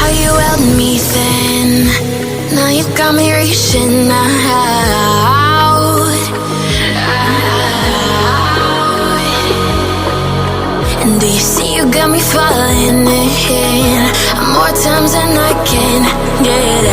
how you held me then. Now you got me reaching out. And do you see you got me falling in more times than I can get